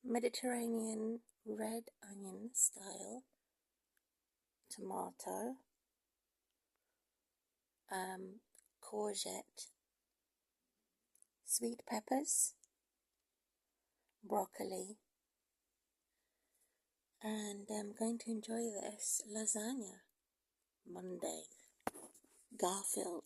Mediterranean red onion style tomato, courgette, sweet peppers, broccoli, and I'm going to enjoy this lasagna Monday. Garfield.